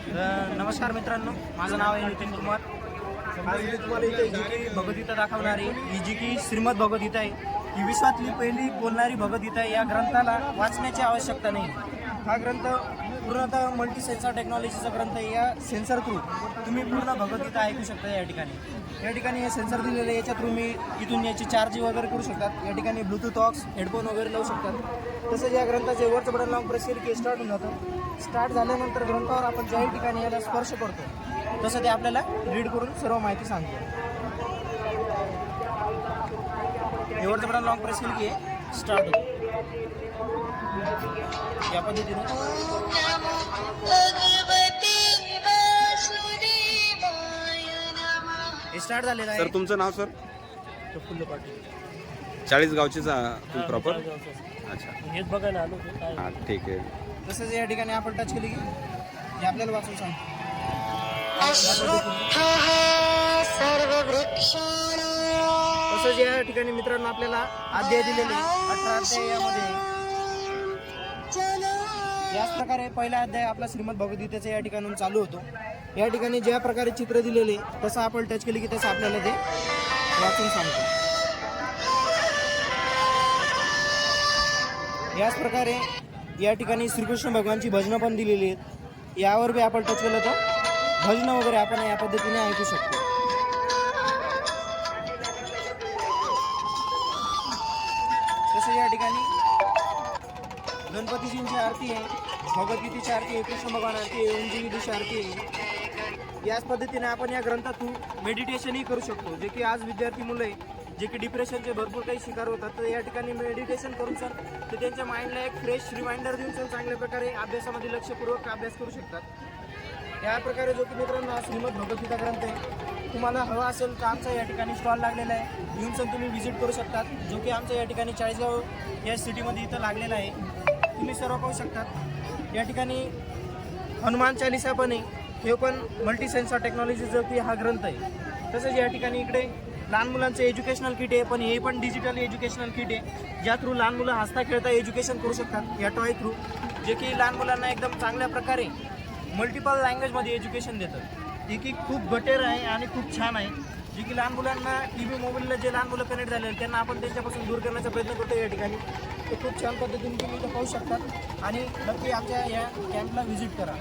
नमस्कार मित्रांनो, माझं नाव आहे नितीन कुमार. आज मी तुम्हाला इथे जी की भगवद्गीता दाखवणार आहे. ही जी की श्रीमद भगवद्गीता आहे, ही विश्वातली पहिली बोलणारी भगवद्गीता आहे. या ग्रंथाला वाचण्याची आवश्यकता नाही. हा ग्रंथ पूर्णतः मल्टी सेन्सर टेक्नॉलॉजीचा ग्रंथ आहे. या सेन्सर थ्रू तुम्ही पूर्ण भगवद्गीता ऐकू शकता. या ठिकाणी हे सेन्सर दिलेले आहे. याच्या थ्रू मी इथून याची चार्जिंग वगैरे करू शकतात. या ठिकाणी ब्लूटूथ ऑक्स हेडफोन वगैरे लावू शकतात. तसंच या ग्रंथाचे वरचं बटन लावून प्रेस केलं की स्टार्ट होऊन जातं. स्टार्ट झाल्यानंतर ग्रंथावर आपण ज्याही ठिकाणी याला स्पर्श करतो तसं ते आपल्याला रीड करून सर्व माहिती सांगते. वरचं बटन लावून प्रेस केलं की स्टार्ट होतं. या पद्धतीने स्टार्ट झालेलं आहे. सर तुमचं नाव सर? प्रफुल्ल पाटील. 40 गावचेच तुम्ही प्रॉपर? अच्छा, हेच बघायला आलो. हां ठीक आहे. तसंच या ठिकाणी आपण टच केली की हे आपल्याला वाचून सांगतो. तसंच या ठिकाणी मित्रांनो आपल्याला अध्याय दिलेले 18 अध्याय यामध्ये. याच प्रकारे पहिला अध्याय आपला श्रीमद भगवद्गीतेचा या ठिकाणून चालू होतो. या ठिकाणी ज्या प्रकारे चित्र दिलेले तसं आपण टच केली की तसं आपल्याला ते वाचून सांगतो. याच प्रकारे या ठिकाणी श्रीकृष्ण भगवानची भजनं पण दिलेली आहेत. यावर बी आपण टच केलं तर भजनं वगैरे आपण या पद्धतीने ऐकू शकतो. तसं या ठिकाणी गणपतीजींची आरती आहे, भगवद्गीतेची आरती आहे, कृष्ण भगवान आरती आहे, ओंजीची आरती आहे. याच पद्धतीने आपण या ग्रंथातून मेडिटेशनही करू शकतो. जे की आज विद्यार्थी मुलं आहे जे की डिप्रेशनचे भरपूर काही शिकार होतात, तर या ठिकाणी मेडिटेशन करून सर ते त्यांच्या माइंडला एक फ्रेश रिमाइंडर देऊन सर चांगल्या प्रकारे अभ्यासामध्ये लक्षपूर्वक अभ्यास करू शकतात. या प्रकारे जो की मित्रांनो हा श्रीमद भगवद्गीता ग्रंथ आहे. तुम्हाला हवा असेल तर आमचा या ठिकाणी स्टॉल लागलेला आहे, येऊन सर तुम्ही व्हिजिट करू शकतात. जो की आमच्या या ठिकाणी चाळीसगाव या सिटीमध्ये इथं लागलेला आहे. तुम्ही सर्व पाहू शकतात. या ठिकाणी हनुमान चालिसा पण आहे. हे पण मल्टी सेन्सर टेक्नॉलॉजीचा की हा ग्रंथ आहे. तसंच या ठिकाणी इकडे लहान मुलांचं एज्युकेशनल किट आहे, पण हे पण डिजिटल एज्युकेशनल किट आहे, ज्या थ्रू लहान मुलं हसता खेळता एज्युकेशन करू शकतात. या टॉय थ्रू जे की लहान मुलांना एकदम चांगल्या प्रकारे मल्टिपल लँग्वेजमध्ये एज्युकेशन देतं. जे की खूप बेटर आहे आणि खूप छान आहे. जे की लहान मुलांना TV मोबाईलला जे लहान मुलं कनेक्ट झाले त्यांना आपण त्यांच्यापासून दूर करण्याचा प्रयत्न करतो. या ठिकाणी ते खूप छान पद्धतीने तुम्ही इथं पाहू शकतात आणि नक्की आमच्या या कॅम्पला व्हिजिट करा.